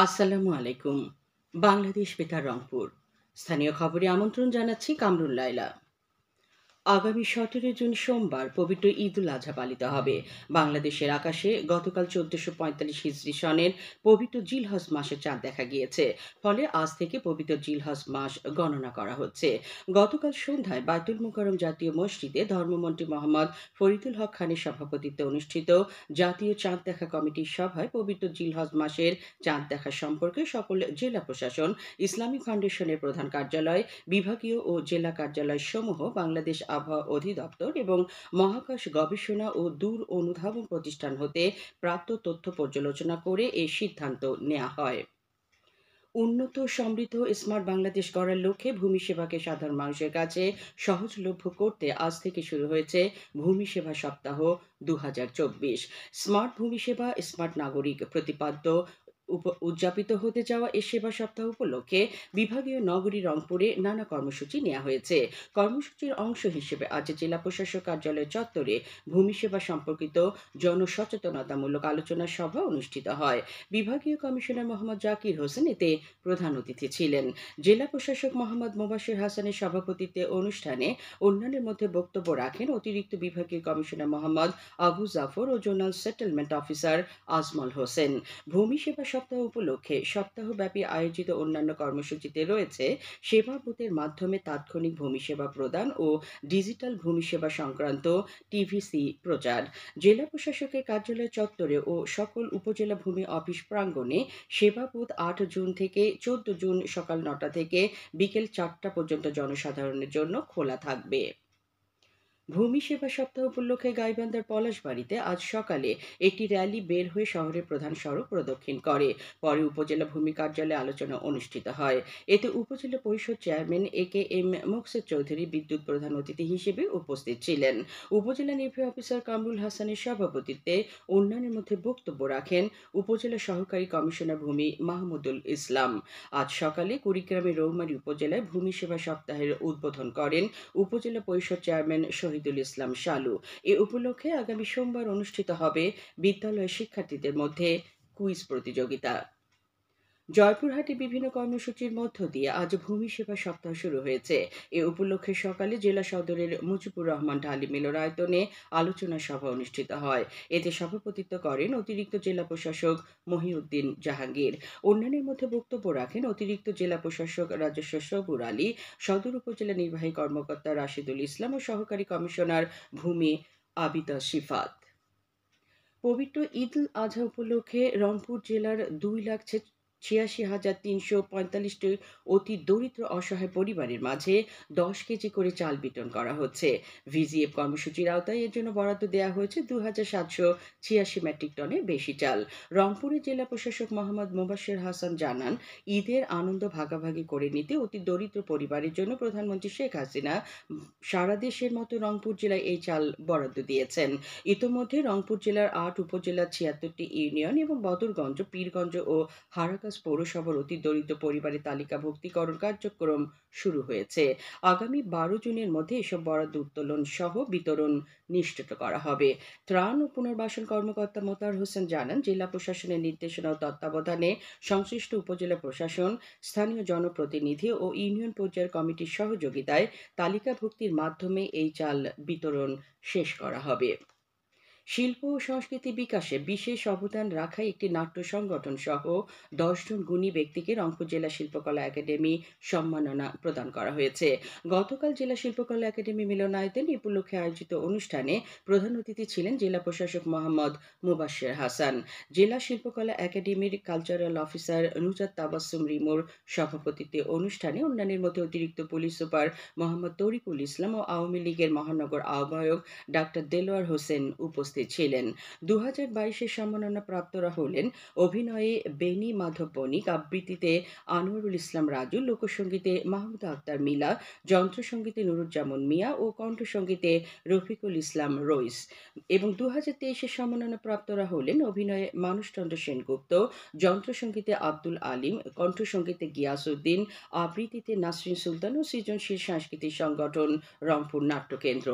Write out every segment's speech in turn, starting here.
আসসালামু আলাইকুম। বাংলাদেশ বেতার রংপুর। স্থানীয় খবরে আমন্ত্রণ জানাচ্ছি কামরুল লায়লা। আগামী 17 জুন সোমবার পবিত্র ঈদুল আজহা পালিত হবে। বাংলাদেশের আকাশে গতকাল 1445 হিজরি সনের পবিত্র জিলহজ মাসের চাঁদ দেখা গিয়েছে। ফলে আজ থেকে পবিত্র জিলহজ মাস গণনা করা হচ্ছে। গতকাল সন্ধ্যায় বায়তুল মোকাররম জাতীয় মসজিদে ধর্মমন্ত্রী মোহাম্মদ ফরিদুল হক খানের সভাপতিত্বে অনুষ্ঠিত জাতীয় চাঁদ দেখা কমিটির সভায় পবিত্র জিলহজ মাসের চাঁদ দেখা সম্পর্কে সকল জেলা প্রশাসন, ইসলামিক ফাউন্ডেশনের প্রধান কার্যালয়, বিভাগীয় ও জেলা কার্যালয় সমূহ, বাংলাদেশ আবহাওয়া অধিদপ্তর এবং মহাকাশ গবেষণা ও দূর অনুধাবন প্রতিষ্ঠান হতে প্রাপ্ত তথ্য পর্যালোচনা করে এই সিদ্ধান্ত নেওয়া হয়। উন্নত, সমৃদ্ধ, স্মার্ট বাংলাদেশ গড়ার লক্ষ্যে ভূমি সেবাকে সাধারণ মানুষের কাছে সহজলভ্য করতে আজ থেকে শুরু হয়েছে ভূমি সেবা সপ্তাহ 2024। স্মার্ট ভূমি সেবা, স্মার্ট নাগরিক প্রতিপাদ্য উদযাপিত হতে যাওয়া এই সেবা সপ্তাহ উপলক্ষে বিভাগীয় নগরী রংপুরে নানা কর্মসূচি নেওয়া হয়েছে। কর্মসূচির অংশ হিসেবে আজ জেলা প্রশাসক কার্যালয় চত্বরে ভূমি সেবা সম্পর্কিত জনসচেতনতামূলক আলোচনা সভা অনুষ্ঠিত হয়। বিভাগীয় কমিশনার মোহাম্মদ জাকির হোসেন এতে প্রধান অতিথি ছিলেন। জেলা প্রশাসক মোহাম্মদ মোবাশ্বের হাসানের সভাপতিত্বে অনুষ্ঠানে অন্যান্যের মধ্যে বক্তব্য রাখেন অতিরিক্ত বিভাগীয় কমিশনার মোহাম্মদ আবু জাফর ও zonal settlement officer Ajmal Hossain. ভূমি সেবা সপ্তাহ উপলক্ষে সপ্তাহব্যাপী আয়োজিত অন্যান্য কর্মসূচিতে রয়েছে সেবা বুথের মাধ্যমে তাৎক্ষণিক ভূমি সেবা প্রদান ও ডিজিটাল ভূমি সেবা সংক্রান্ত টিভিসি প্রচার। জেলা প্রশাসকের কার্যালয় চত্বরে ও সকল উপজেলা ভূমি অফিস প্রাঙ্গণে সেবা বুথ 8 জুন থেকে 14 জুন সকাল 9টা থেকে বিকেল 4টা পর্যন্ত জনসাধারণের জন্য খোলা থাকবে। ভূমি সেবা সপ্তাহ উপলক্ষে গাইবান্ধার পলাশবাড়ীতে আজ সকালে একটি র্যালি বের হয়ে শহরের প্রধান সড়ক প্রদক্ষিণ করে। পরে উপজেলা ভূমি কার্যালয়ে আলোচনা অনুষ্ঠিত হয়। এতে উপজেলা পরিষদ চেয়ারম্যান এ.কে.এম. মোকসেদ চৌধুরী বিদ্যুৎ প্রধান অতিথি হিসেবে উপস্থিত ছিলেন। উপজেলা নির্বাহী অফিসার কামরুল হাসানের সভাপতিত্বে অন্যান্যের মধ্যে বক্তব্য রাখেন উপজেলা সহকারী কমিশনার ভূমি মাহমুদুল ইসলাম। আজ সকালে কুড়িগ্রামের রৌমারী উপজেলায় ভূমি সেবা সপ্তাহের উদ্বোধন করেন উপজেলা পরিষদ চেয়ারম্যান শহীদুল ইসলাম শালু। এ উপলক্ষে আগামী সোমবার অনুষ্ঠিত হবে বিদ্যালয়ের শিক্ষার্থীদের মধ্যে কুইজ প্রতিযোগিতা। জয়পুরহাটে বিভিন্ন কর্মসূচির মধ্য দিয়ে আজ ভূমি সেবা সপ্তাহ শুরু হয়েছে। এ উপলক্ষে সকালে জেলা সদরের মুজিবুর রহমান ঢালী মিলনায়তনে আলোচনা সভা অনুষ্ঠিত হয়। এতে সভাপতিত্ব করেন অতিরিক্ত জেলা প্রশাসক মহিউদ্দিন জাহাঙ্গীর। অন্যান্যের মধ্যে বক্তব্য রাখেন অতিরিক্ত জেলা প্রশাসক রাজস্ব সবুর আলী, সদর উপজেলা নির্বাহী কর্মকর্তা রাশিদুল ইসলাম ও সহকারী কমিশনার ভূমি আবিদা সিফাত। পবিত্র ঈদুল আজহা উপলক্ষে রংপুর জেলার 2,86,345টি অতি দরিদ্র অসহায় পরিবারের মাঝে 10 কেজি করে চাল বিতরণ করা হচ্ছে। ভিজিএফ কর্মসূচির আওতায় এর জন্য বরাদ্দ দেওয়া হয়েছে 2,786 মেট্রিক টনের বেশি চাল। রংপুরের জেলা প্রশাসক মোহাম্মদ মোবাশ্বের হাসান জানান, ঈদের আনন্দ ভাগাভাগি করে নিতে অতি দরিদ্র পরিবারের জন্য প্রধানমন্ত্রী শেখ হাসিনা সারা দেশের মতো রংপুর জেলায় এই চাল বরাদ্দ দিয়েছেন। ইতোমধ্যে রংপুর জেলার 8 উপজেলার 76টি ইউনিয়ন এবং বদরগঞ্জ, পীরগঞ্জ ও হারাকাজ পৌরসভার অতি দরিদ্র পরিবারের তালিকাভুক্তিকরণ কার্যক্রম শুরু হয়েছে। আগামী 12 জুনের মধ্যে এসব বরাদ্দ উত্তোলন সহ বিতরণ নিশ্চিত করা হবে। ত্রাণ ও পুনর্বাসন কর্মকর্তা মোতার হোসেন জানান, জেলা প্রশাসনের নির্দেশনা ও তত্ত্বাবধানে সংশ্লিষ্ট উপজেলা প্রশাসন, স্থানীয় জনপ্রতিনিধি ও ইউনিয়ন পর্যায়ের কমিটির সহযোগিতায় তালিকাভুক্তির মাধ্যমে এই চাল বিতরণ শেষ করা হবে। শিল্প ও সংস্কৃতি বিকাশে বিশেষ অবদান রাখায় একটি নাট্য সংগঠন সহ 10 জন গুণী ব্যক্তিকে রংপুর জেলা শিল্পকলা একাডেমি সম্মাননা প্রদান করা হয়েছে। গতকাল জেলা শিল্পকলা একাডেমি মিলনায়তনে এ উপলক্ষে আয়োজিত অনুষ্ঠানে প্রধান অতিথি ছিলেন জেলা প্রশাসক মোহাম্মদ মোবাশ্বের হাসান। জেলা শিল্পকলা একাডেমির কালচারাল অফিসার নুজাত তাবাসসুম রিমুর সভাপতিত্বে অনুষ্ঠানে অন্যান্যের মধ্যে অতিরিক্ত পুলিশ সুপার মোহাম্মদ তরিকুল ইসলাম ও আওয়ামী লীগের মহানগর আহ্বায়ক ডাক্তার দেলোয়ার হোসেন উপস্থিত ছিলেন। 2022-এর সম্মাননা প্রাপ্তরা হলেন অভিনয়ে বেনি মাধব বণিক, আবৃত্তিতে আনোয়ারুল ইসলাম রাজু, লোকসঙ্গীতে মাহমুদা আক্তার মিলা, যন্ত্রসঙ্গীতে নুরুজ্জামান মিয়া ও কণ্ঠসঙ্গীতে রফিকুল ইসলাম রইস। এবং 2023-এর সম্মাননা প্রাপ্তরা হলেন অভিনয়ে মানুষচন্দ্র সেনগুপ্ত, যন্ত্রসঙ্গীতে আব্দুল আলিম, কণ্ঠসঙ্গীতে গিয়াসউদ্দিন, আবৃত্তিতে নাসরিন সুলতান ও সৃজনশীল সাংস্কৃতিক সংগঠন রংপুর নাট্যকেন্দ্র।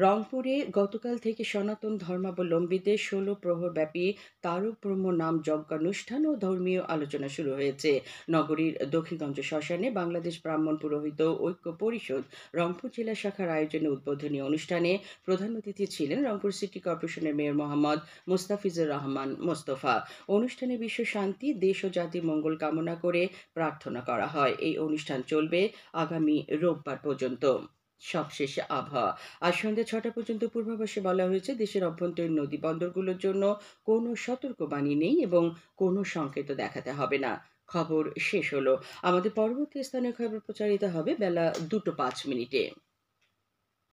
রংপুরে গতকাল থেকে সনাতন ধর্মাবলম্বীদের ১৬ প্রহরব্যাপী তারক ব্রহ্ম নাম যজ্ঞানুষ্ঠান ও ধর্মীয় আলোচনা শুরু হয়েছে। নগরীর দক্ষিণগঞ্জ শ্মশানে বাংলাদেশ ব্রাহ্মণ পুরোহিত ঐক্য পরিষদ রংপুর জেলা শাখার আয়োজনে উদ্বোধনী অনুষ্ঠানে প্রধান অতিথি ছিলেন রংপুর সিটি কর্পোরেশনের মেয়র মোহাম্মদ মোস্তাফিজুর রহমান মোস্তফা। অনুষ্ঠানে বিশ্ব শান্তি, দেশ ও জাতির মঙ্গল কামনা করে প্রার্থনা করা হয়। এই অনুষ্ঠান চলবে আগামী রোববার পর্যন্ত। সবশেষে আবহাওয়া। আজ সন্ধ্যা ৬টা পর্যন্ত পূর্বাভাসে বলা হয়েছে, দেশের অভ্যন্তরীণ নদী বন্দরগুলোর জন্য কোনো সতর্কবাণী নেই এবং কোনো সংকেতও দেখাতে হবে না। খবর শেষ হলো। আমাদের পরবর্তী স্থানীয় খবর প্রচারিত হবে বেলা ২টা ৫ মিনিটে।